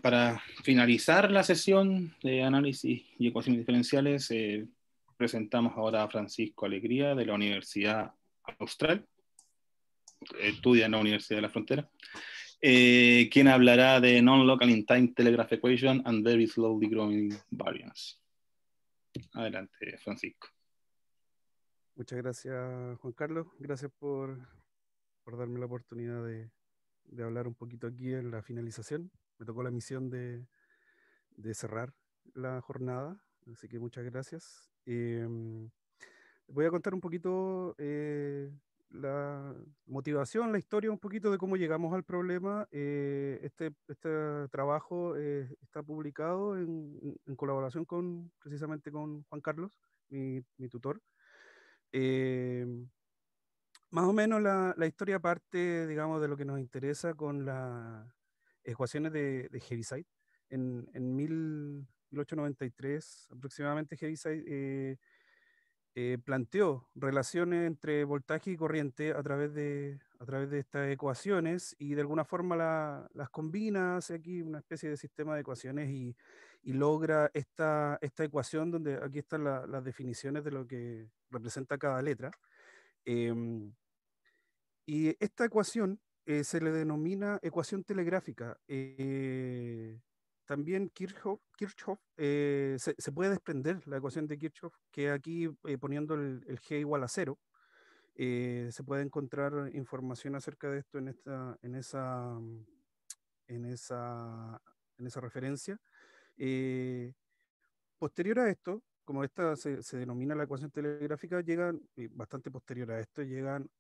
para finalizar la sesión de análisis y ecuaciones diferenciales, presentamos ahora a Francisco Alegría de la Universidad Austral, estudia en la Universidad de la Frontera, quien hablará de Non-Local in Time Telegraph Equation and Very Slowly Growing Variance. Adelante, Francisco. Muchas gracias, Juan Carlos. Gracias por darme la oportunidad de hablar un poquito aquí en la finalización. Me tocó la misión de cerrar la jornada, así que muchas gracias. Voy a contar un poquito la motivación, la historia, un poquito de cómo llegamos al problema. Este trabajo está publicado en colaboración precisamente con Juan Carlos, mi tutor. Más o menos la historia parte, digamos, de lo que nos interesa con las ecuaciones de Heaviside. En 1893 aproximadamente Heaviside planteó relaciones entre voltaje y corriente a través de estas ecuaciones y de alguna forma las combina, hace aquí una especie de sistema de ecuaciones y logra esta ecuación donde aquí están las definiciones de lo que representa cada letra. Y esta ecuación se le denomina ecuación telegráfica. También Kirchhoff se puede desprender la ecuación de Kirchhoff, que aquí poniendo el G igual a 0, se puede encontrar información acerca de esto en esa referencia. Posterior a esto, como esta se denomina la ecuación telegráfica, bastante posterior a esto, llegan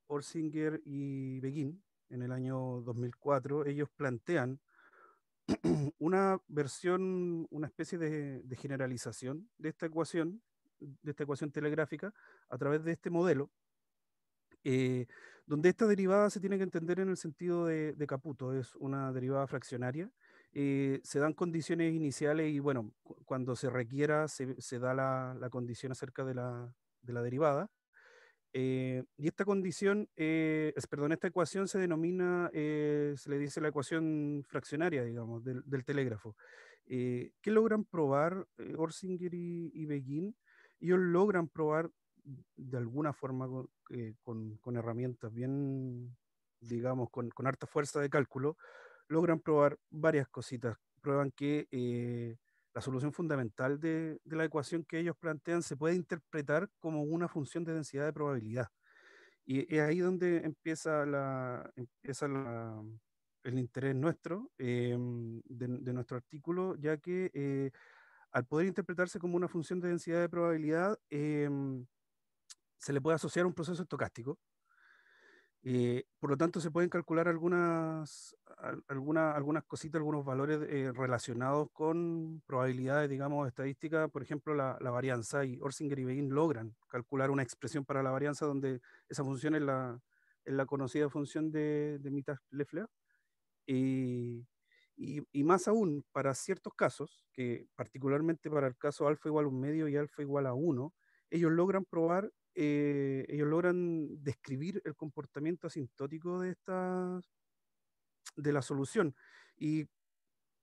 Orsinger y Begin en el año 2004. Ellos plantean una versión, una especie de generalización de esta ecuación telegráfica a través de este modelo, donde esta derivada se tiene que entender en el sentido de Caputo, es una derivada fraccionaria. Se dan condiciones iniciales y bueno, cuando se requiera se da la condición acerca de la derivada. Y esta condición, esta ecuación se denomina, se le dice la ecuación fraccionaria, digamos, del telégrafo. ¿Qué logran probar Orsinger y Begin? Ellos logran probar de alguna forma con herramientas bien, digamos, con harta fuerza de cálculo, logran probar varias cositas. Prueban que la solución fundamental de la ecuación que ellos plantean se puede interpretar como una función de densidad de probabilidad. Y es ahí donde empieza el interés nuestro, de nuestro artículo, ya que al poder interpretarse como una función de densidad de probabilidad, se le puede asociar un proceso estocástico. Por lo tanto, se pueden calcular algunas cositas, algunos valores relacionados con probabilidades, digamos, estadísticas, por ejemplo, la varianza, y Orsinger y Begin logran calcular una expresión para la varianza donde esa función es la conocida función de Mittag-Leffler. Y más aún, para ciertos casos, que particularmente para el caso alfa igual a un medio y alfa igual a 1, ellos logran probar, ellos logran describir el comportamiento asintótico de la solución. Y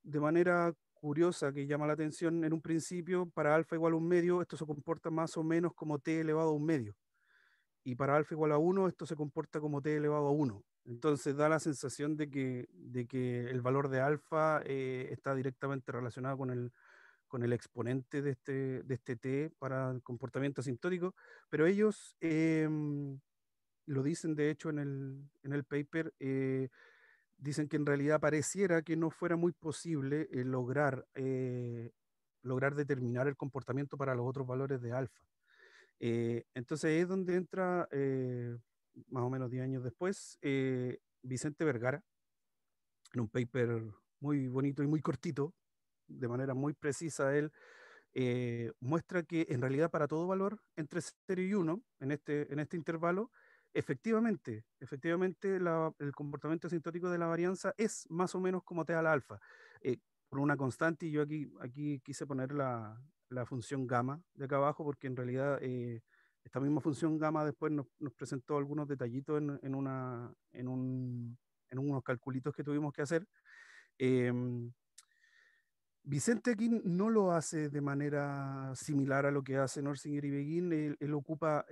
de manera curiosa, que llama la atención, en un principio, para alfa igual a un medio, esto se comporta más o menos como t elevado a un medio. Y para alfa igual a 1, esto se comporta como t elevado a 1. Entonces da la sensación de que el valor de alfa está directamente relacionado con el exponente de este t para el comportamiento asintótico, pero ellos lo dicen de hecho en el paper, dicen que en realidad pareciera que no fuera muy posible lograr determinar el comportamiento para los otros valores de alfa. Entonces es donde entra, más o menos 10 años después, Vicente Vergara, en un paper muy bonito y muy cortito, de manera muy precisa. Él muestra que en realidad para todo valor entre 0 y 1, en este intervalo, efectivamente el comportamiento asintótico de la varianza es más o menos como t a la alfa, por una constante, y yo aquí quise poner la función gamma de acá abajo, porque en realidad esta misma función gamma después nos presentó algunos detallitos en unos calculitos que tuvimos que hacer. Vicente aquí no lo hace de manera similar a lo que hace Norsinger y Beguín. Él ocupa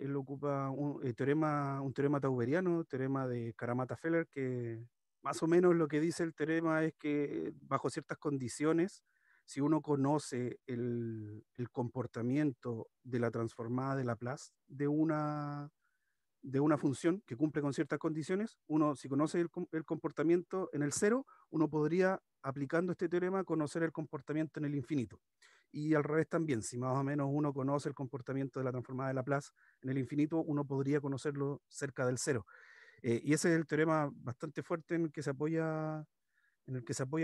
un teorema tauberiano, teorema de Karamata-Feller, que más o menos lo que dice el teorema es que bajo ciertas condiciones, si uno conoce el comportamiento de la transformada de Laplace de una función que cumple con ciertas condiciones, uno, si conoce el comportamiento en el cero, uno podría, aplicando este teorema, conocer el comportamiento en el infinito. Y al revés también, si más o menos uno conoce el comportamiento de la transformada de Laplace en el infinito, uno podría conocerlo cerca del cero. Y ese es el teorema bastante fuerte en el que se apoya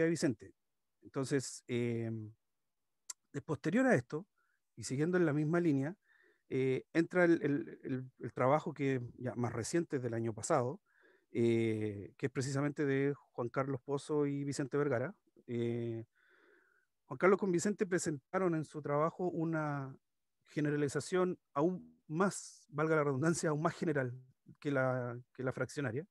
Vicente. Entonces, posterior a esto, y siguiendo en la misma línea, entra el trabajo que ya más reciente del año pasado, que es precisamente de Juan Carlos Pozo y Vicente Vergara. Eh, Juan Carlos con Vicente presentaron en su trabajo una generalización aún más, valga la redundancia, aún más general que la fraccionaria,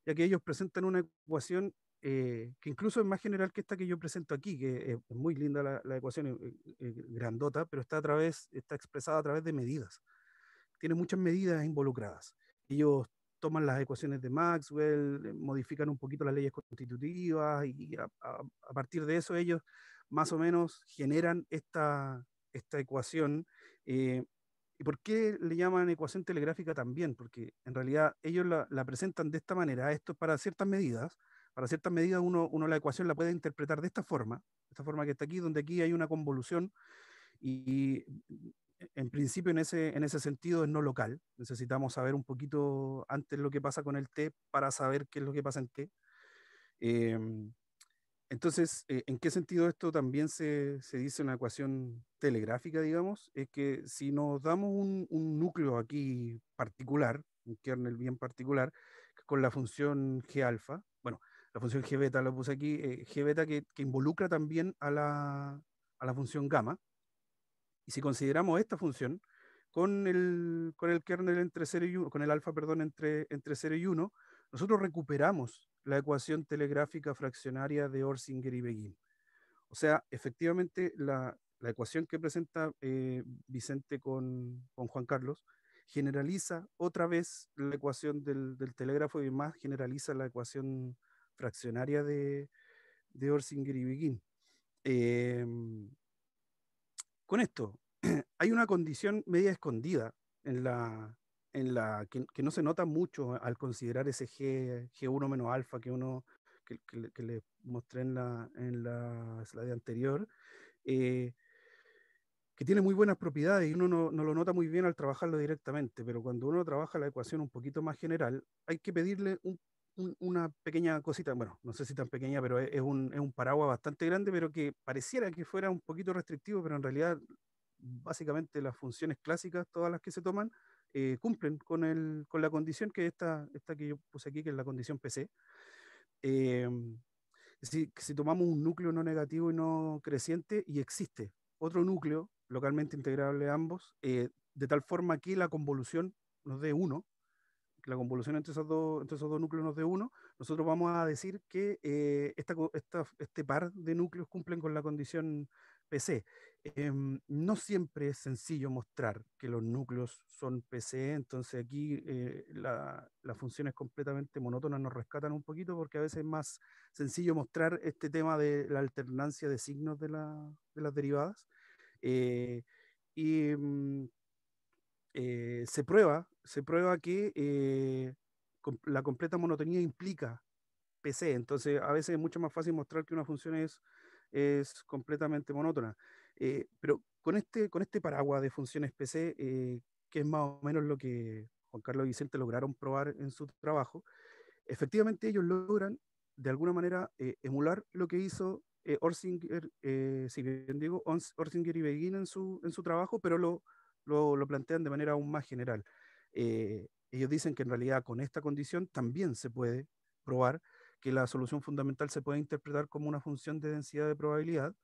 ya que ellos presentan una ecuación que incluso es más general que esta que yo presento aquí, que es muy linda la ecuación, grandota, pero está expresada a través de medidas. Tiene muchas medidas involucradas. Ellos toman las ecuaciones de Maxwell, modifican un poquito las leyes constitutivas y a partir de eso ellos más o menos generan esta ecuación. eh, ¿Y por qué le llaman ecuación telegráfica también? Porque en realidad ellos la presentan de esta manera. Esto es para ciertas medidas. Para ciertas medidas uno la ecuación la puede interpretar de esta forma que está aquí, donde aquí hay una convolución y en principio en ese sentido es no local. Necesitamos saber un poquito antes lo que pasa con el t para saber qué es lo que pasa en t. Em, entonces, ¿en qué sentido esto también se dice una ecuación telegráfica, digamos? Es que si nos damos un núcleo aquí particular, un kernel bien particular, con la función g alfa, bueno, la función g beta la puse aquí, g beta que involucra también a la función gamma, y si consideramos esta función con el kernel entre 0 y 1, con el alfa, perdón, entre 0 y 1, nosotros recuperamos la ecuación telegráfica fraccionaria de Orsinger y Beguin. O sea, efectivamente, la ecuación que presenta Vicente con Juan Carlos generaliza otra vez la ecuación del telégrafo y más generaliza la ecuación fraccionaria de Orsinger y Beguin. Eh, con esto, hay una condición media escondida que no se nota mucho al considerar ese G1 menos alfa que le mostré en la slide anterior, eh, que tiene muy buenas propiedades y uno no lo nota muy bien al trabajarlo directamente, pero cuando uno trabaja la ecuación un poquito más general, hay que pedirle una pequeña cosita, bueno, no sé si tan pequeña, pero es un paraguas bastante grande, pero que pareciera que fuera un poquito restrictivo, pero en realidad básicamente las funciones clásicas, todas las que se toman, cumplen con la condición que esta que yo puse aquí, que es la condición PC. Eh, si tomamos un núcleo no negativo y no creciente y existe otro núcleo localmente integrable a ambos, de tal forma que la convolución nos dé 1, que la convolución entre esos dos núcleos nos dé 1, nosotros vamos a decir que este par de núcleos cumplen con la condición PC. No siempre es sencillo mostrar que los núcleos son PC, entonces aquí las funciones completamente monótonas nos rescatan un poquito porque a veces es más sencillo mostrar este tema de la alternancia de signos de las derivadas. Eh, y se prueba que la completa monotonía implica PC, entonces a veces es mucho más fácil mostrar que una función es completamente monótona. Pero con este paraguas de funciones PC, que es más o menos lo que Juan Carlos y Vicente lograron probar en su trabajo, efectivamente ellos logran de alguna manera emular lo que hizo Orsinger, si bien digo, Orsinger y Beguin en su trabajo, pero lo plantean de manera aún más general. Ellos dicen que en realidad con esta condición también se puede probar que la solución fundamental se puede interpretar como una función de densidad de probabilidad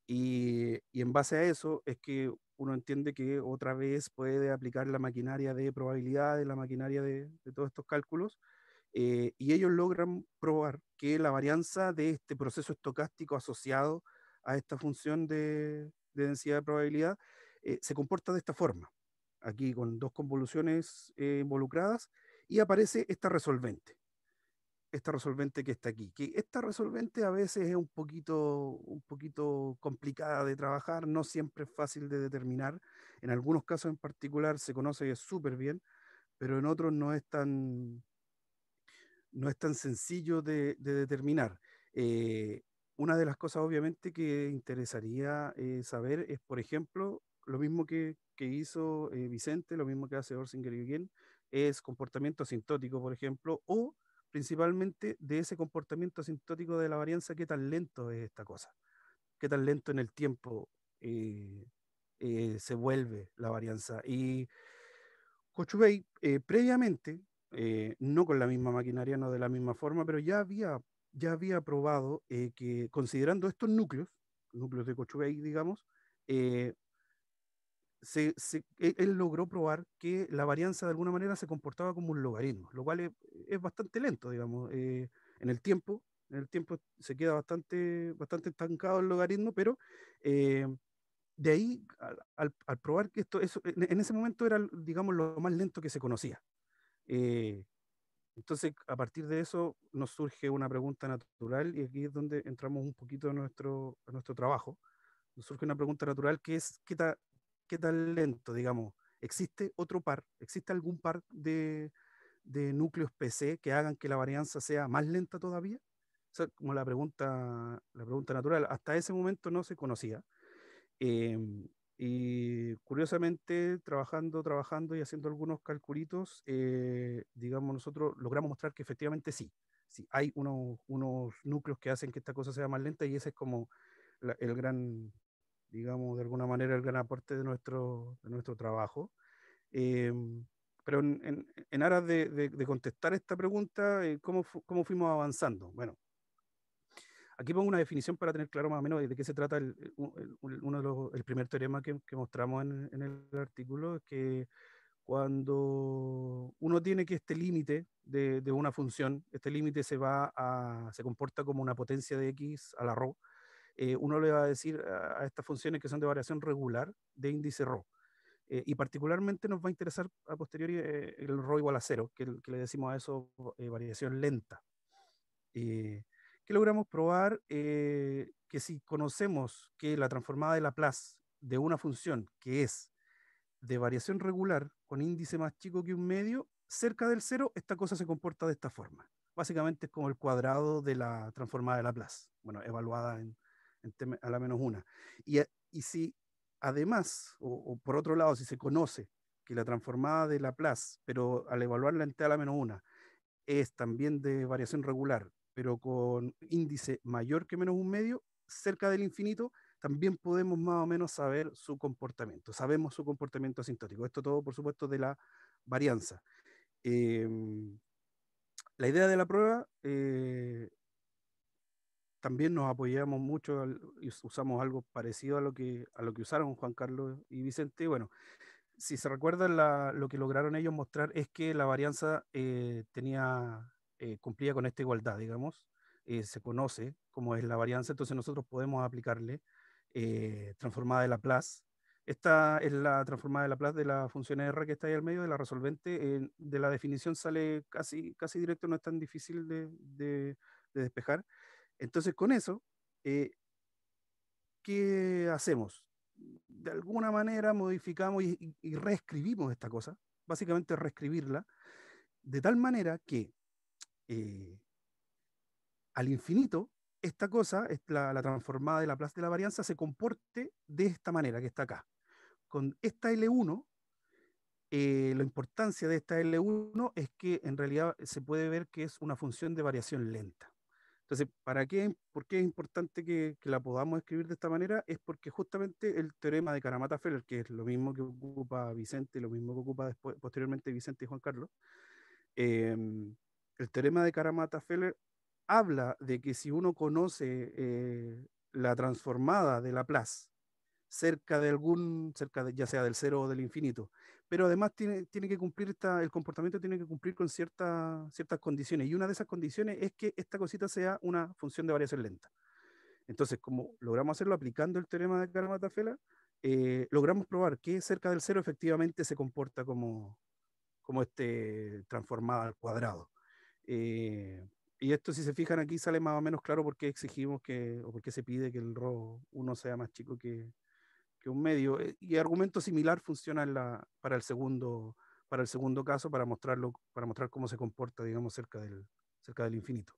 y en base a eso es que uno entiende que otra vez puede aplicar la maquinaria de probabilidades, la maquinaria de todos estos cálculos, y ellos logran probar que la varianza de este proceso estocástico asociado a esta función de densidad de probabilidad, se comporta de esta forma, aquí con dos convoluciones involucradas, y aparece esta resolvente que está aquí. Que esta resolvente a veces es un poquito complicada de trabajar, no siempre es fácil de determinar. En algunos casos en particular se conoce súper bien, pero en otros no es tan sencillo de determinar. Eh, una de las cosas obviamente que interesaría saber es, por ejemplo, lo mismo que hizo Vicente, lo mismo que hace Orsinger y Guillén, es comportamiento asintótico, por ejemplo, o principalmente de ese comportamiento asintótico de la varianza, qué tan lento es esta cosa, qué tan lento en el tiempo eh, se vuelve la varianza. Y Kochubey, previamente, no con la misma maquinaria, no de la misma forma, pero ya había probado que considerando estos núcleos de Kochubey, digamos, eh, él logró probar que la varianza de alguna manera se comportaba como un logaritmo, lo cual es bastante lento, digamos, en el tiempo. En el tiempo se queda bastante estancado el logaritmo, pero eh, de ahí, al probar que en ese momento era, digamos, lo más lento que se conocía. Eh, entonces, a partir de eso, nos surge una pregunta natural, y aquí es donde entramos un poquito a nuestro trabajo. Nos surge una pregunta natural que es, qué tan lento, digamos? ¿Existe algún par de núcleos PC que hagan que la varianza sea más lenta todavía? O sea, como la pregunta natural. Hasta ese momento no se conocía. Em, y curiosamente, trabajando y haciendo algunos calculitos, digamos, nosotros logramos mostrar que efectivamente sí. Sí, hay unos núcleos que hacen que esta cosa sea más lenta, y ese es como el gran, digamos, de alguna manera el gran aporte de nuestro trabajo. Em, pero en aras de contestar esta pregunta, ¿cómo fuimos avanzando? Bueno, aquí pongo una definición para tener claro más o menos de qué se trata el primer teorema que mostramos en el artículo, es que cuando uno tiene que este límite de una función, este límite se comporta como una potencia de x a la rho, uno le va a decir a estas funciones que son de variación regular de índice rho. Y particularmente nos va a interesar a posteriori el rho igual a cero, que le decimos a eso variación lenta. ¿Qué logramos probar? Que si conocemos que la transformada de Laplace de una función que es de variación regular con índice más chico que un medio, cerca del cero, esta cosa se comporta de esta forma. Básicamente es como el cuadrado de la transformada de Laplace, bueno, evaluada a la menos una. Y si además, o por otro lado, si se conoce que la transformada de Laplace, pero al evaluarla en t a la menos una, es también de variación regular, pero con índice mayor que menos un medio, cerca del infinito, también podemos más o menos saber su comportamiento. Sabemos su comportamiento asintótico. Esto todo, por supuesto, de la varianza. Eh, la idea de la prueba, también nos apoyamos mucho y usamos algo parecido a lo que usaron Juan Carlos y Vicente. Bueno, si se recuerdan, lo que lograron ellos mostrar es que la varianza cumplía con esta igualdad, digamos. Se conoce cómo es la varianza, entonces nosotros podemos aplicarle transformada de Laplace. Esta es la transformada de Laplace de la función R que está ahí al medio de la resolvente. De la definición sale casi directo, no es tan difícil de despejar. Entonces, con eso, eh, ¿qué hacemos? De alguna manera modificamos y reescribimos esta cosa, básicamente reescribirla, de tal manera que eh, al infinito, esta cosa, la transformada de Laplace de la varianza, se comporte de esta manera que está acá. Con esta L1, la importancia de esta L1 es que en realidad se puede ver que es una función de variación lenta. Entonces, ¿por qué es importante que la podamos escribir de esta manera? Es porque justamente el teorema de Karamata-Feller, que es lo mismo que ocupa Vicente, lo mismo que ocupa posteriormente Vicente y Juan Carlos, eh, el teorema de Karamata-Feller habla de que si uno conoce la transformada de Laplace ya sea del cero o del infinito, pero además tiene que cumplir el comportamiento tiene que cumplir con ciertas condiciones, y una de esas condiciones es que esta cosita sea una función de variación lenta. Entonces, como logramos hacerlo aplicando el teorema de Karamat-Tafela, logramos probar que cerca del cero efectivamente se comporta como transformado al cuadrado. Y esto, si se fijan aquí, sale más o menos claro por qué exigimos o por qué se pide que el ρ1 sea más chico que un medio. Y argumento similar funciona para el segundo caso, para mostrar cómo se comporta, digamos, cerca del infinito.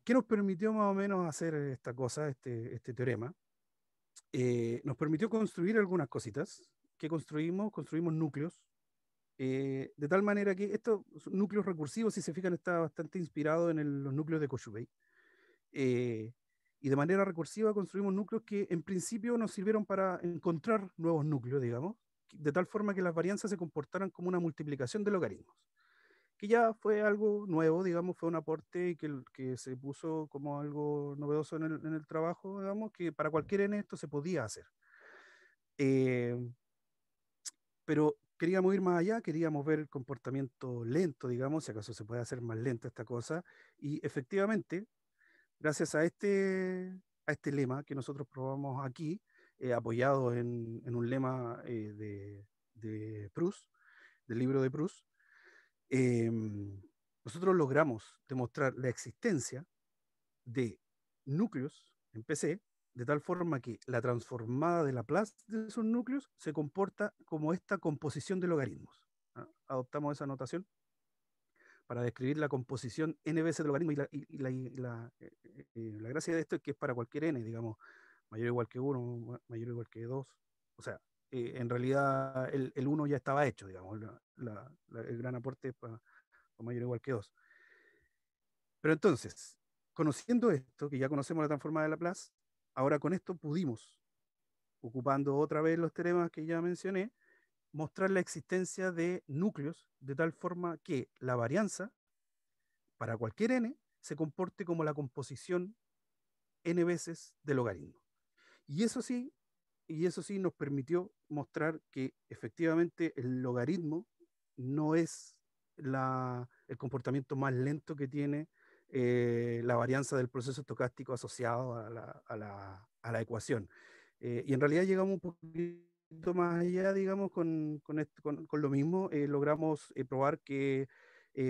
¿Qué nos permitió más o menos hacer esta cosa, este teorema? Nos permitió construir algunas cositas. ¿Qué construimos? Construimos núcleos. De tal manera que estos núcleos recursivos, si se fijan, está bastante inspirado en los núcleos de Kochubey. Y de manera recursiva construimos núcleos que en principio nos sirvieron para encontrar nuevos núcleos, digamos, de tal forma que las varianzas se comportaran como una multiplicación de logaritmos, que ya fue algo nuevo, digamos, fue un aporte que se puso como algo novedoso en el trabajo, digamos, que para cualquier n esto se podía hacer. Pero queríamos ir más allá, queríamos ver el comportamiento lento, digamos, si acaso se puede hacer más lenta esta cosa, y efectivamente, gracias a este lema que nosotros probamos aquí, apoyado en un lema de Proust, del libro de Proust, nosotros logramos demostrar la existencia de núcleos en PC, de tal forma que la transformada de Laplace de esos núcleos se comporta como esta composición de logaritmos. Adoptamos esa notación para describir la composición n veces de logaritmo, la gracia de esto es que es para cualquier n, digamos, mayor o igual que 1, mayor o igual que 2. O sea, en realidad el 1 ya estaba hecho, digamos, el gran aporte es para mayor o igual que 2. Pero entonces, conociendo esto, que ya conocemos la transformada de Laplace, ahora con esto pudimos, ocupando otra vez los teoremas que ya mencioné, mostrar la existencia de núcleos de tal forma que la varianza para cualquier n se comporte como la composición n veces del logaritmo. Y eso sí nos permitió mostrar que efectivamente el logaritmo no es el comportamiento más lento que tiene la varianza del proceso estocástico asociado a la ecuación. Y en realidad llegamos un poquito más allá, digamos, con lo mismo. Logramos probar que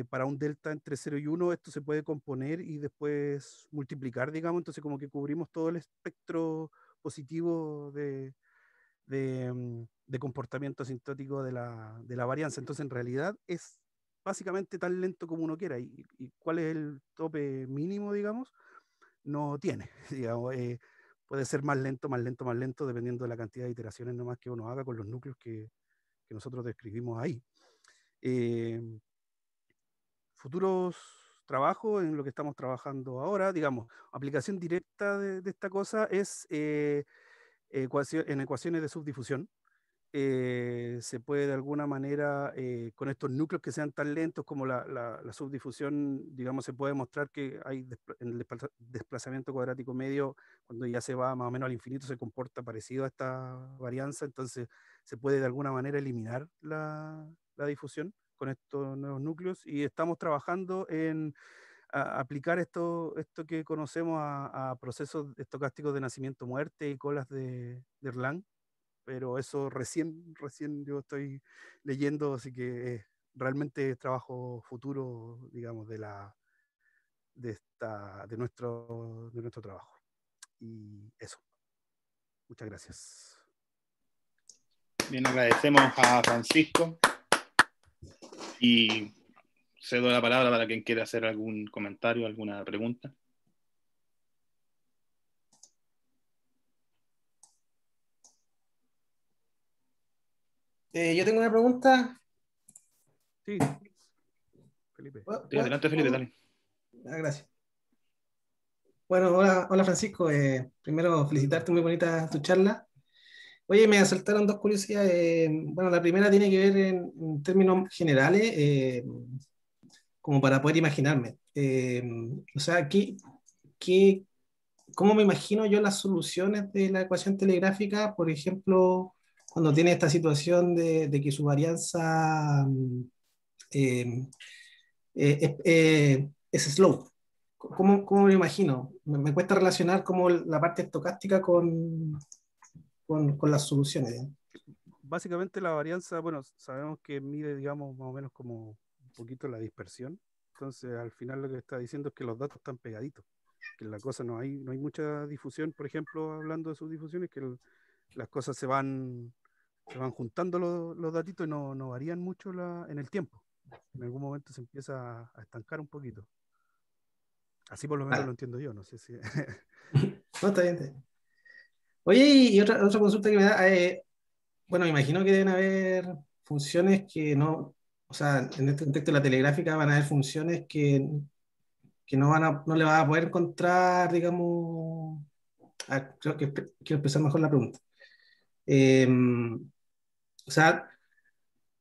para un delta entre 0 y 1 esto se puede componer y después multiplicar, digamos. Entonces como que cubrimos todo el espectro positivo de comportamiento asintótico de la varianza. Entonces, en realidad es básicamente tan lento como uno quiera. ¿Y cuál es el tope mínimo, digamos? No tiene. Digamos, puede ser más lento, más lento, más lento, dependiendo de la cantidad de iteraciones nomás que uno haga con los núcleos que nosotros describimos ahí. Futuros trabajos en lo que estamos trabajando ahora, digamos, aplicación directa de esta cosa es en ecuaciones de subdifusión. Se puede de alguna manera, con estos núcleos que sean tan lentos como la subdifusión, digamos, se puede mostrar que hay en el desplazamiento cuadrático medio, cuando ya se va más o menos al infinito, se comporta parecido a esta varianza, entonces se puede de alguna manera eliminar la difusión con estos nuevos núcleos, y estamos trabajando en aplicar esto que conocemos a procesos estocásticos de nacimiento-muerte y colas de Erlang, pero eso recién yo estoy leyendo, así que realmente es trabajo futuro, digamos, de nuestro trabajo. Y eso. Muchas gracias. Bien, agradecemos a Francisco y cedo la palabra para quien quiera hacer algún comentario, alguna pregunta. Yo tengo una pregunta. Sí, Felipe. Sí, adelante, Felipe, dale. Gracias. Bueno, hola Francisco. Primero, felicitarte, muy bonita tu charla. Oye, me asaltaron dos curiosidades. Bueno, la primera tiene que ver en términos generales, como para poder imaginarme. O sea, ¿cómo me imagino yo las soluciones de la ecuación telegráfica, por ejemplo, cuando tiene esta situación de que su varianza es slow? ¿cómo me imagino? Me cuesta relacionar como la parte estocástica con las soluciones. ¿Ya? Básicamente la varianza, bueno, sabemos que mide, digamos, más o menos como un poquito la dispersión. Entonces, al final lo que está diciendo es que los datos están pegaditos, que la cosa no hay mucha difusión, por ejemplo, hablando de subdifusiones, que las cosas se van juntando los datitos y no varían mucho en el tiempo. En algún momento se empieza a estancar un poquito. Así por lo menos lo Vale. entiendo yo, no sé si... No, está bien, está bien. Oye, y otra consulta que me da, bueno, me imagino que deben haber funciones que no, o sea, en este contexto de la telegráfica van a haber funciones que no le va a poder encontrar, digamos, creo que quiero empezar mejor la pregunta. Eh, o sea,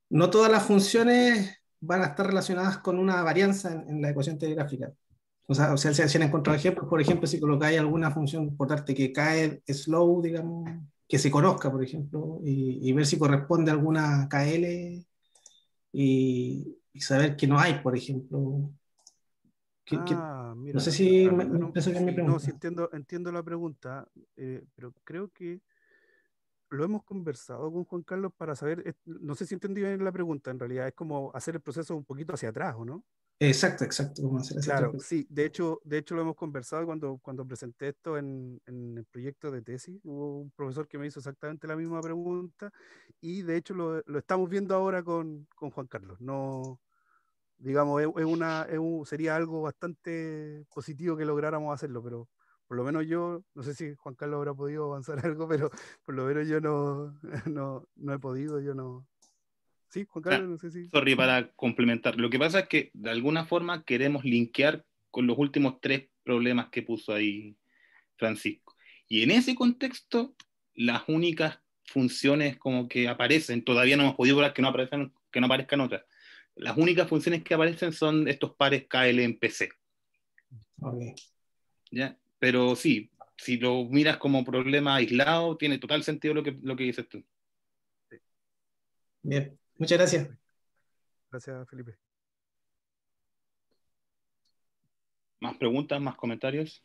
no todas las funciones van a estar relacionadas con una varianza en la ecuación telegráfica. O sea, se han encontrado ejemplos, por ejemplo, si colocáis alguna función por darte que cae slow, digamos, que se conozca, por ejemplo, y ver si corresponde a alguna KL y saber que no hay, por ejemplo. No Mira, sé si claro, me expreso bien mi sí, no, sí pregunta. entiendo la pregunta, pero creo que lo hemos conversado con Juan Carlos para saber, no sé si entendí bien la pregunta, en realidad es como hacer el proceso un poquito hacia atrás, ¿o no? Exacto, exacto, cómo hacer esa Claro, transferencia. sí, de hecho lo hemos conversado cuando presenté esto en el proyecto de tesis, hubo un profesor que me hizo exactamente la misma pregunta y de hecho lo estamos viendo ahora con Juan Carlos, no, digamos, sería algo bastante positivo que lográramos hacerlo, pero por lo menos yo, no sé si Juan Carlos habrá podido avanzar algo, pero por lo menos yo no he podido, yo no. Sí, Juan Ah, Carlos, no sé si. sorry, para complementar. Lo que pasa es que de alguna forma queremos linkear con los últimos tres problemas que puso ahí Francisco. Y en ese contexto, las únicas funciones como que aparecen, todavía no hemos podido ver que no aparezcan otras. Las únicas funciones que aparecen son estos pares KL en PC. Ok. ¿Ya? Pero sí, si lo miras como problema aislado, tiene total sentido lo que dices tú. Sí, Bien, muchas gracias. perfecto. Gracias, Felipe. ¿Más preguntas, más comentarios?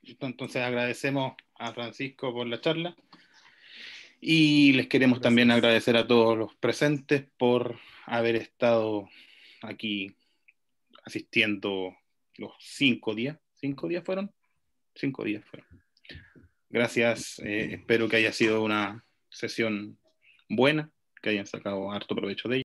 Entonces agradecemos a Francisco por la charla y les queremos también Gracias. agradecer a todos los presentes por haber estado aquí asistiendo los 5 días. ¿5 días fueron? 5 días fueron. Gracias, espero que haya sido una sesión buena, que hayan sacado harto provecho de ella.